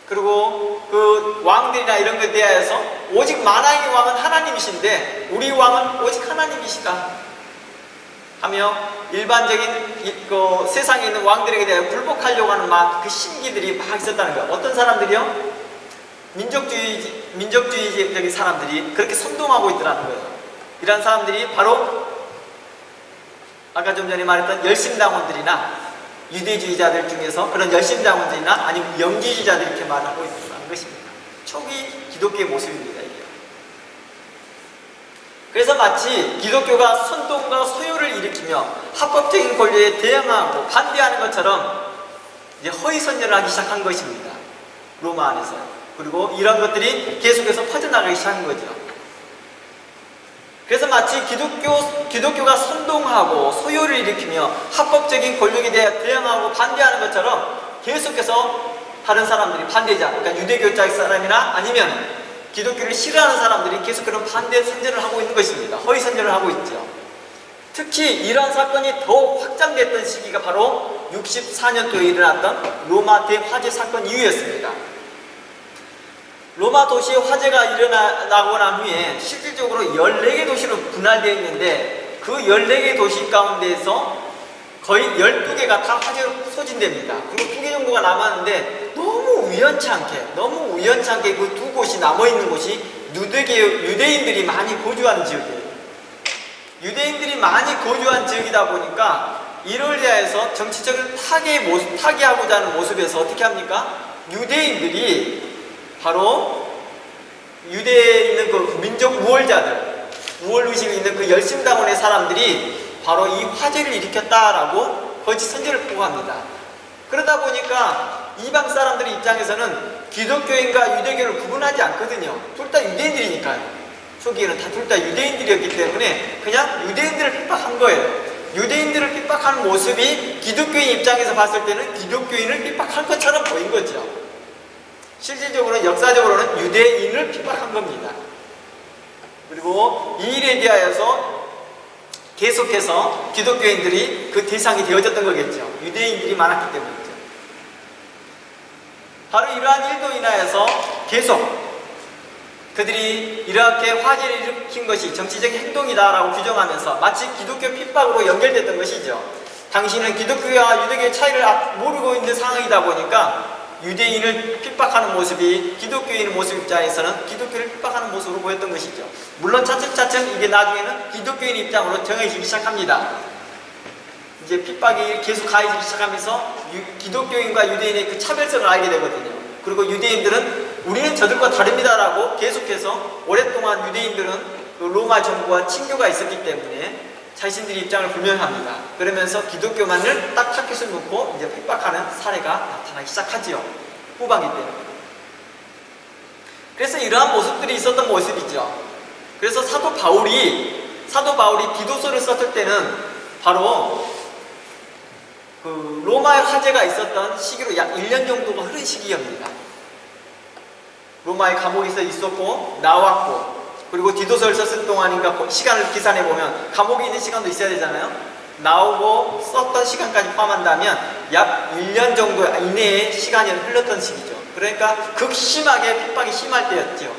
Speaker 1: 그리고 그 왕들이나 이런 것에 대하여서 오직 만왕의 왕은 하나님이신데 우리 왕은 오직 하나님이시다 하며 일반적인 그 세상에 있는 왕들에게 대하여 굴복하려고 하는 막 그 신기들이 막 있었다는 거예요. 어떤 사람들이요? 민족주의적인 사람들이 그렇게 선동하고 있더라는 거예요. 이런 사람들이 바로 아까 좀 전에 말했던 열심당원들이나 유대주의자들 중에서 그런 열심당원들이나 아니면 영지주의자들이 이렇게 말하고 있다는 것입니다. 초기 기독교의 모습입니다. 이게. 그래서 마치 기독교가 선동과 소요를 일으키며 합법적인 권리에 대항하고 반대하는 것처럼 이제 허위선전을 하기 시작한 것입니다. 로마 안에서. 그리고 이런 것들이 계속해서 퍼져나가기 시작한 거죠. 그래서 마치 기독교가 선동하고 소요를 일으키며 합법적인 권력에 대해 대항하고 반대하는 것처럼 계속해서 다른 사람들이 반대자, 그러니까 유대교자의 사람이나 아니면 기독교를 싫어하는 사람들이 계속 그런 반대 선전을 하고 있는 것입니다. 허위 선전을 하고 있죠. 특히 이러한 사건이 더 확장됐던 시기가 바로 64년도에 일어났던 로마 대화재 사건 이후였습니다. 로마 도시에 화재가 일어나고 난 후에 실질적으로 14개 도시로 분할되어 있는데 그 14개 도시 가운데에서 거의 12개가 다 화재로 소진됩니다. 그리고 2개 정도가 남았는데 너무 우연치 않게 그 두 곳이 남아있는 곳이 유대인들이 많이 거주하는 지역이에요. 유대인들이 많이 거주한 지역이다 보니까 이를 위하여서 정치적인 타개하고자 하는 모습에서 어떻게 합니까? 유대인들이 바로 유대에 있는 그 민족 우월자들, 우월의식이 있는 그 열심당원의 사람들이 바로 이 화제를 일으켰다라고 거짓 선지를 보고합니다. 그러다 보니까 이방 사람들의 입장에서는 기독교인과 유대교를 구분하지 않거든요. 둘 다 유대인들이니까요. 초기에는 다 둘 다 유대인들이었기 때문에 그냥 유대인들을 핍박한 거예요. 유대인들을 핍박하는 모습이 기독교인 입장에서 봤을 때는 기독교인을 핍박한 것처럼 보인 거죠. 실질적으로는 역사적으로는 유대인을 핍박한 겁니다. 그리고 이 일에 대하여서 계속해서 기독교인들이 그 대상이 되어졌던 거겠죠. 유대인들이 많았기 때문이죠. 바로 이러한 일도 인하여서 계속 그들이 이렇게 화제를 일으킨 것이 정치적인 행동이다라고 규정하면서 마치 기독교 핍박으로 연결됐던 것이죠. 당신은 기독교와 유대교의 차이를 모르고 있는 상황이다 보니까 유대인을 핍박하는 모습이 기독교인의 모습 입장에서는 기독교를 핍박하는 모습으로 보였던 것이죠. 물론 차츰차츰 이게 나중에는 기독교인 입장으로 정해지기 시작합니다. 이제 핍박이 계속 가해지기 시작하면서 기독교인과 유대인의 그 차별성을 알게 되거든요. 그리고 유대인들은 우리는 저들과 다릅니다라고 계속해서 오랫동안 유대인들은 그 로마 정부와 친교가 있었기 때문에 자신들의 입장을 분명합니다. 그러면서 기독교만을 딱 타깃을 놓고 이제 핍박하는 사례가 나타나기 시작하지요. 후반기 때는. 그래서 이러한 모습들이 있었던 모습이죠. 그래서 사도 바울이 디도서를 썼을 때는 바로 그 로마의 화제가 있었던 시기로 약 1년 정도가 흐른 시기입니다. 로마의 감옥에서 있었고 나왔고, 그리고 디도서를 썼을 동안인가 시간을 계산해 보면 감옥에 있는 시간도 있어야 되잖아요. 나오고 썼던 시간까지 포함한다면 약 1년 정도 이내에 시간이 흘렀던 시기죠. 그러니까 극심하게 핍박이 심할 때였죠.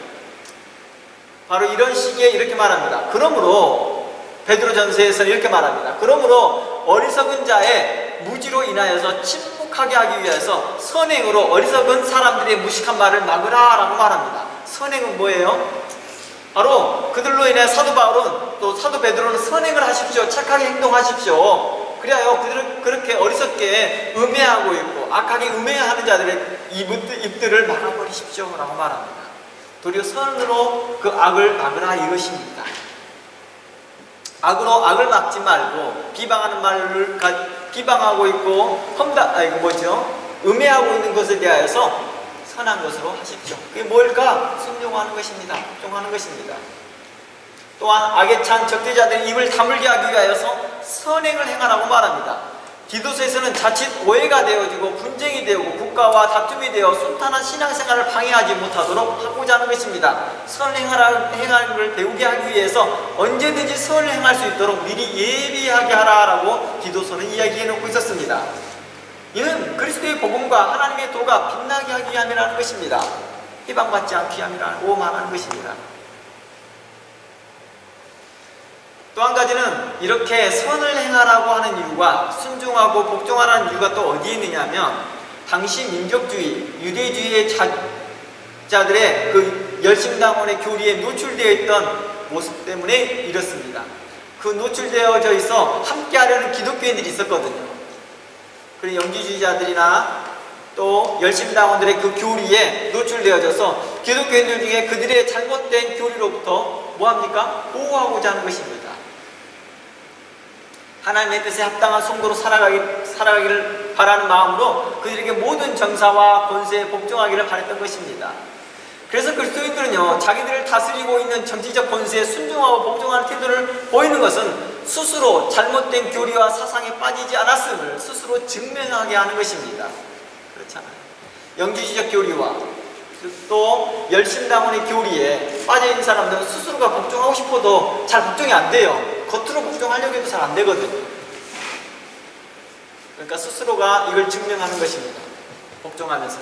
Speaker 1: 바로 이런 시기에 이렇게 말합니다. 그러므로 베드로전서에서 이렇게 말합니다. 그러므로 어리석은 자의 무지로 인하여서 침묵하게 하기 위해서 선행으로 어리석은 사람들의 무식한 말을 막으라 라고 말합니다. 선행은 뭐예요? 바로 그들로 인해 사도 바울은 또 사도 베드로는 선행을 하십시오. 착하게 행동하십시오. 그래야 그들은 그렇게 어리석게 음해하고 있고 악하게 음해하는 자들의 입들을 막아버리십시오 라고 말합니다. 도리어 선으로 그 악을 막으라 이것입니다. 악으로 악을 막지 말고 비방하는 말을 비방하고 있고 음해하고 있는 것에 대하여서 선한 것으로 하십시오. 그게 뭘까? 순종하는 것입니다. 복종하는 것입니다. 또한 악에 찬 적대자들의 입을 다물게 하기 위하여서 선행을 행하라고 말합니다. 디도서에서는 자칫 오해가 되어지고 분쟁이 되고 국가와 다툼이 되어 순탄한 신앙생활을 방해하지 못하도록 하고자 하는 것입니다. 선행하는 걸 배우게 하기 위해서 언제든지 선을 행할 수 있도록 미리 예비하게 하라라고 디도서는 이야기해 놓고 있었습니다. 이는 그리스도의 복음과 하나님의 도가 빛나게 하기 위함이라는 것입니다. 희망받지 않기 위함이라고 말하는 것입니다. 또 한 가지는 이렇게 선을 행하라고 하는 이유가 순종하고 복종하라는 이유가 또 어디에 있느냐면 당시 민족주의, 유대주의의 자들의 그 열심당원의 교리에 노출되어 있던 모습 때문에 이렇습니다. 그 노출되어져 있어 함께하려는 기독교인들이 있었거든요. 그리고 영지주의자들이나 또 열심당원들의 그 교리에 노출되어져서 기독교인들 중에 그들의 잘못된 교리로부터 뭐합니까? 보호하고자 하는 것입니다. 하나님의 뜻에 합당한 성도로 살아가기를 바라는 마음으로 그들에게 모든 정사와 권세에 복종하기를 바랬던 것입니다. 그래서 그리스도인들은요, 자기들을 다스리고 있는 정치적 권세에 순종하고 복종하는 태도를 보이는 것은 스스로 잘못된 교리와 사상에 빠지지 않았음을 스스로 증명하게 하는 것입니다. 그렇잖아요. 영지주의적 교리와 또 열심당원의 교리에 빠져있는 사람들은 스스로가 복종하고 싶어도 잘 복종이 안 돼요. 겉으로 복종하려고 해도 잘 안 되거든요. 그러니까 스스로가 이걸 증명하는 것입니다. 복종하면서.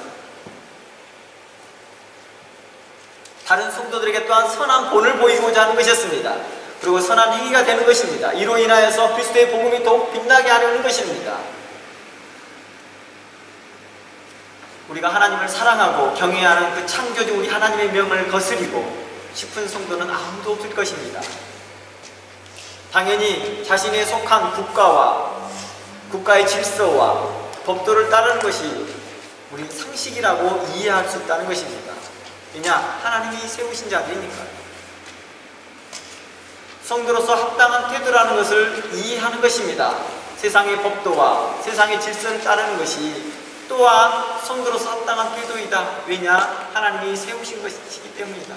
Speaker 1: 다른 성도들에게 또한 선한 본을 보이고자 하는 것이었습니다. 그리고 선한 행위가 되는 것입니다. 이로 인하여서 그리스도의 복음이 더욱 빛나게 하려는 것입니다. 우리가 하나님을 사랑하고 경외하는 그 창조주 우리 하나님의 명을 거스리고 싶은 성도는 아무도 없을 것입니다. 당연히 자신에 속한 국가와 국가의 질서와 법도를 따르는 것이 우리 상식이라고 이해할 수 있다는 것입니다. 왜냐? 하나님이 세우신 자들이니까요. 성도로서 합당한 태도라는 것을 이해하는 것입니다. 세상의 법도와 세상의 질서를 따르는 것이 또한 성도로서 합당한 태도이다. 왜냐? 하나님이 세우신 것이기 때문이다.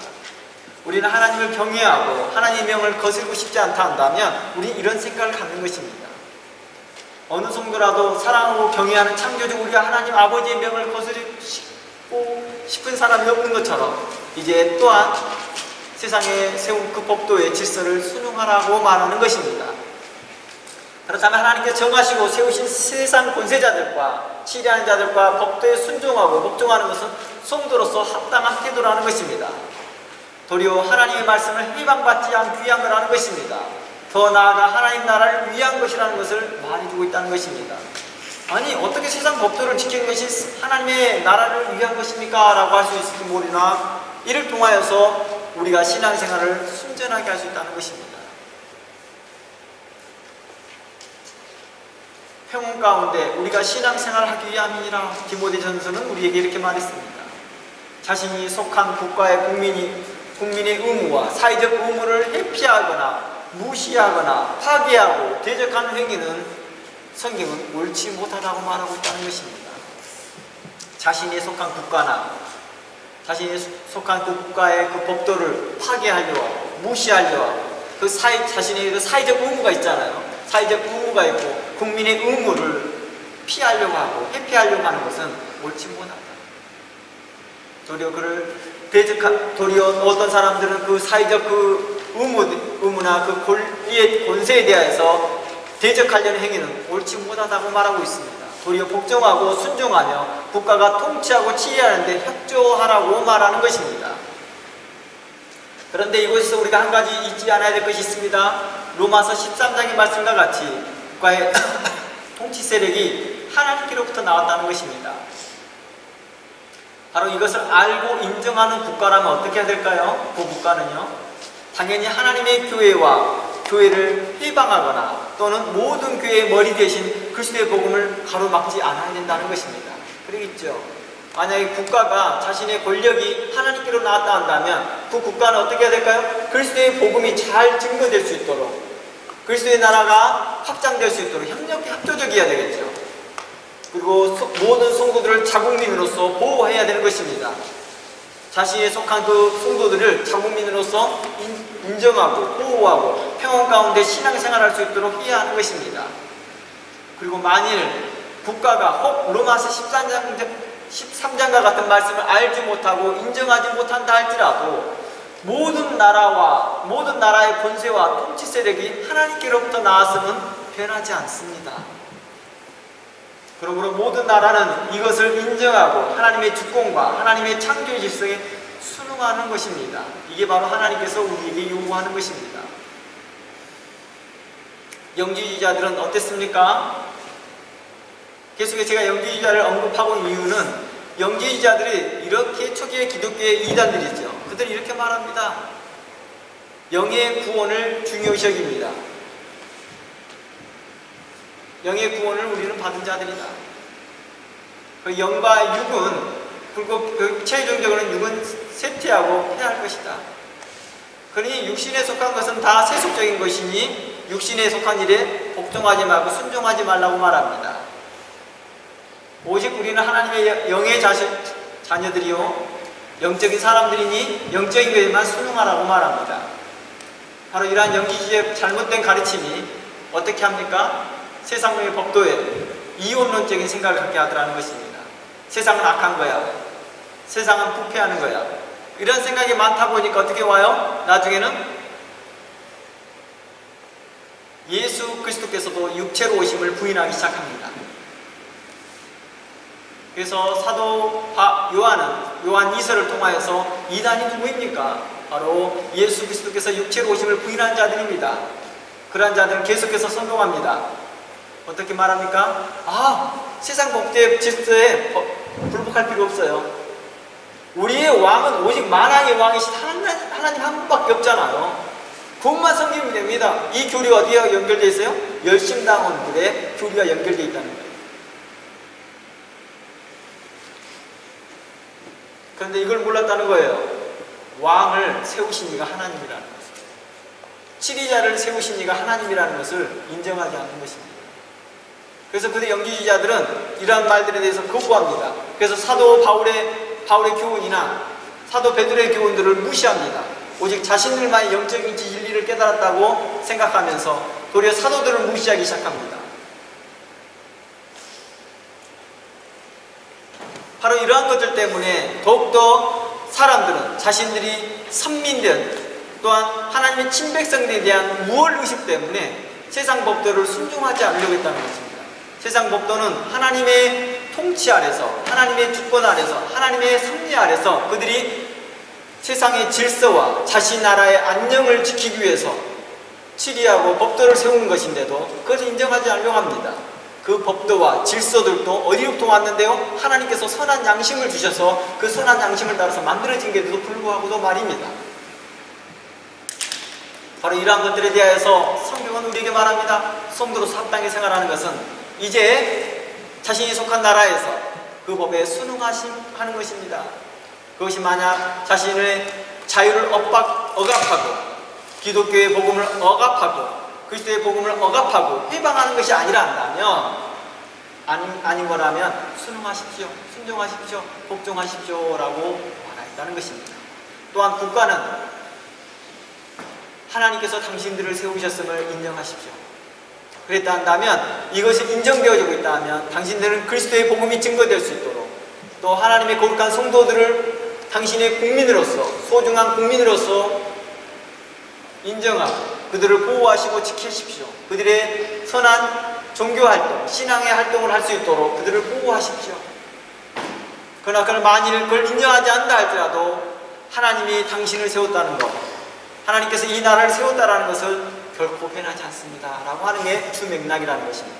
Speaker 1: 우리는 하나님을 경외하고 하나님의 명을 거스르고 싶지 않다 한다면 우리는 이런 생각을 갖는 것입니다. 어느 성도라도 사랑하고 경외하는 창조주 우리가 하나님 아버지의 명을 거스르고 싶은 사람이 없는 것처럼 이제 또한 세상에 세운 그 법도의 질서를 순응하라고 말하는 것입니다. 그렇다면 하나님께서 정하시고 세우신 세상 권세자들과 치리하는 자들과 법도에 순종하고 복종하는 것은 성도로서 합당한 태도라는 것입니다. 도리어 하나님의 말씀을 해방받지 않기 위한 거라는 것입니다. 더 나아가 하나님 나라를 위한 것이라는 것을 말해주고 있다는 것입니다. 아니 어떻게 세상 법도를 지키는 것이 하나님의 나라를 위한 것입니까? 라고 할 수 있을지 모르나 이를 통하여서 우리가 신앙생활을 순전하게 할 수 있다는 것입니다. 평온 가운데 우리가 신앙생활을 하기 위함이니라. 디모데전서는 우리에게 이렇게 말했습니다. 자신이 속한 국가의 국민의 의무와 사회적 의무를 회피하거나 무시하거나 파괴하고 대적하는 행위는 성경은 옳지 못하다고 말하고 있다는 것입니다. 자신이 속한 국가나 자신이 속한 그 국가의 그 법도를 파괴하려 하고 무시하려 하고 자신의 그 사회적 의무가 있잖아요. 사회적 의무가 있고 국민의 의무를 피하려고 하고 회피하려고 하는 것은 옳지 못하다. 도리어 어떤 사람들은 그 사회적 그 의무나 그 권리의 권세에 대해서 대적하려는 행위는 옳지 못하다고 말하고 있습니다. 도리어 복종하고 순종하며 국가가 통치하고 치리하는데 협조하라고 말하는 것입니다. 그런데 이곳에서 우리가 한 가지 잊지 않아야 될 것이 있습니다. 로마서 13장의 말씀과 같이 국가의 통치 세력이 하나님께로부터 나왔다는 것입니다. 바로 이것을 알고 인정하는 국가라면 어떻게 해야 될까요? 그 국가는요, 당연히 하나님의 교회를 해방하거나 또는 모든 교회의 머리 대신 그리스도의 복음을 가로막지 않아야 된다는 것입니다. 그러겠죠. 만약에 국가가 자신의 권력이 하나님께로 나왔다 한다면 그 국가는 어떻게 해야 될까요? 그리스도의 복음이 잘 증거될 수 있도록, 그리스도의 나라가 확장될 수 있도록 협조적이어야 되겠죠. 그리고 모든 성도들을 자국민으로서 보호해야 되는 것입니다. 자신에 속한 그 성도들을 자국민으로서 인정하고 보호하고 평온 가운데 신앙생활할 수 있도록 해야 하는 것입니다. 그리고 만일 국가가 혹 로마서 13장과 같은 말씀을 알지 못하고 인정하지 못한다 할지라도 모든 나라의 권세와 통치 세력이 하나님께로부터 나왔음은 변하지 않습니다. 그러므로 모든 나라는 이것을 인정하고 하나님의 주권과 하나님의 창조의 질서에 순응하는 것입니다. 이게 바로 하나님께서 우리에게 요구하는 것입니다. 영지주의자들은 어땠습니까? 계속해서 제가 영지주의자를 언급하고 있는 이유는 영지주의자들이 이렇게 초기의 기독교의 이단들이죠. 그들이 이렇게 말합니다. 영의 구원을 중요시 여깁니다. 영의 구원을 우리는 받은 자들이다. 그 영과 육은, 그리고 최종적으로는 육은 쇠퇴하고 패할 것이다. 그러니 육신에 속한 것은 다 세속적인 것이니 육신에 속한 일에 복종하지 말고 순종하지 말라고 말합니다. 오직 우리는 하나님의 영의 자녀들이요 영적인 사람들이니 영적인 것에만 순응하라고 말합니다. 바로 이러한 영지주의의 잘못된 가르침이 어떻게 합니까? 세상의 법도에 이혼론적인 생각을 갖게 하더라는 것입니다. 세상은 악한 거야. 세상은 부패하는 거야. 이런 생각이 많다 보니까 어떻게 와요? 나중에는 예수 그리스도께서도 육체로 오심을 부인하기 시작합니다. 그래서 사도 요한 2서를 통하여서 이단이 누구입니까? 바로 예수 그리스도께서 육체로 오심을 부인한 자들입니다. 그러한 자들은 계속해서 선동합니다. 어떻게 말합니까? 세상 법대 질서에 불복할 필요 없어요. 우리의 왕은 오직 만왕의 왕이신 하나님 한 분밖에 없잖아요. 그것만 섬기면 됩니다. 이 교리가 어디에 연결되어 있어요? 열심당원들의 교리가 연결되어 있다는 거예요. 그런데 이걸 몰랐다는 거예요. 왕을 세우신 이가 하나님이라는 것을, 치리자를 세우신 이가 하나님이라는 것을 인정하지 않는 것입니다. 그래서 그들 영지주의자들은 이러한 말들에 대해서 거부합니다. 그래서 사도 바울의 교훈이나 사도 베드로의 교훈들을 무시합니다. 오직 자신들만의 영적인 진리를 깨달았다고 생각하면서 도리어 사도들을 무시하기 시작합니다. 바로 이러한 것들 때문에 더욱더 사람들은 자신들이 선민된, 또한 하나님의 친백성들에 대한 무얼의식 때문에 세상 법도를 순종하지 않으려고 했다는 것입니다. 세상 법도는 하나님의 통치 아래서, 하나님의 주권 아래서, 하나님의 섭리 아래서 그들이 세상의 질서와 자신 나라의 안녕을 지키기 위해서 치리하고 법도를 세우는 것인데도 그것을 인정하지 않으려고 합니다. 그 법도와 질서들도 어디로부터 왔는데요? 하나님께서 선한 양심을 주셔서 그 선한 양심을 따라서 만들어진 게도 불구하고도 말입니다. 바로 이러한 것들에 대하여서 성경은 우리에게 말합니다. 성도로서 합당히 생활하는 것은 이제 자신이 속한 나라에서 그 법에 순응하는 것입니다. 그것이 만약 자신의 자유를 억압하고 기독교의 복음을 억압하고 그리스도의 복음을 억압하고 회방하는 것이 아니라 한다면, 아닌 거라면 순응하십시오, 순종하십시오, 복종하십시오 라고 말하였다는 것입니다. 또한 국가는 하나님께서 당신들을 세우셨음을 인정하십시오. 그랬다 한다면, 이것이 인정되어지고 있다 하면 당신들은 그리스도의 복음이 증거될 수 있도록, 또 하나님의 거룩한 성도들을 당신의 국민으로서, 소중한 국민으로서 인정하고 그들을 보호하시고 지키십시오. 그들의 선한 종교활동, 신앙의 활동을 할 수 있도록 그들을 보호하십시오. 그러나 만일 그걸 인정하지 않는다 할지라도 하나님이 당신을 세웠다는 것, 하나님께서 이 나라를 세웠다라는 것을 결코 변하지 않습니다 라고 하는 게 주 맥락이라는 것입니다.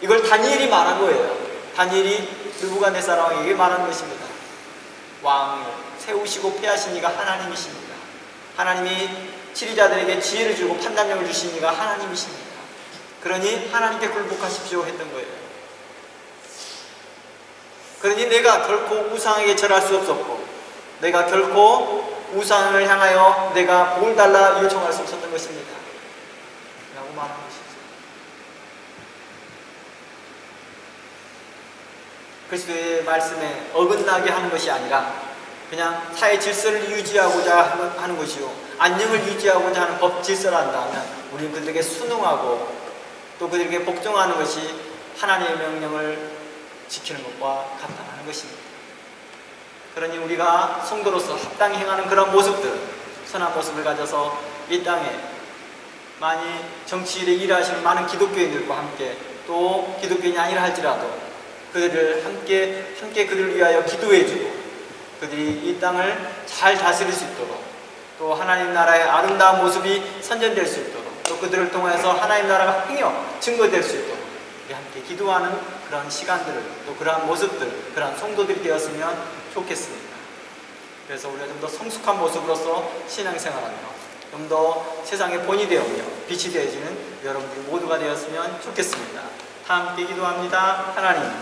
Speaker 1: 이걸 다니엘이 말한 거예요. 다니엘이 느부갓네살 왕에게 말한 것입니다. 왕을 세우시고 폐하신 이가 하나님이십니다. 하나님이 치리자들에게 지혜를 주고 판단력을 주신 이가 하나님이십니다. 그러니 하나님께 굴복하십시오 했던 거예요. 그러니 내가 결코 우상에게 절할 수 없었고, 내가 결코 우상을 향하여 내가 복을 달라 요청할 수 없었던 것입니다 라고 말한 것이죠. 그리스도의 말씀에 어긋나게 하는 것이 아니라 그냥 사회 질서를 유지하고자 하는 것이요, 안녕을 유지하고자 하는 법 질서를 한다면 우리는 그들에게 순응하고 또 그들에게 복종하는 것이 하나님의 명령을 지키는 것과 같다는 것입니다. 그러니 우리가 성도로서 합당히 행하는 그런 모습들, 선한 모습을 가져서 이 땅에 많이 정치일에 일하시는 많은 기독교인들과 함께, 또 기독교인이 아니라 할지라도 그들을 함께 그들을 위하여 기도해주고 그들이 이 땅을 잘 다스릴 수 있도록, 또 하나님 나라의 아름다운 모습이 선전될 수 있도록, 또 그들을 통해서 하나님 나라가 행여 증거될 수 있도록 우리 함께 기도하는 그런 시간들을, 또 그러한 모습들, 그러한 성도들이 되었으면 좋겠습니다. 그래서 우리가 좀 더 성숙한 모습으로서 신앙생활하며 좀 더 세상의 본이 되어며 빛이 되어지는 여러분들 모두가 되었으면 좋겠습니다. 다 함께 기도합니다. 하나님,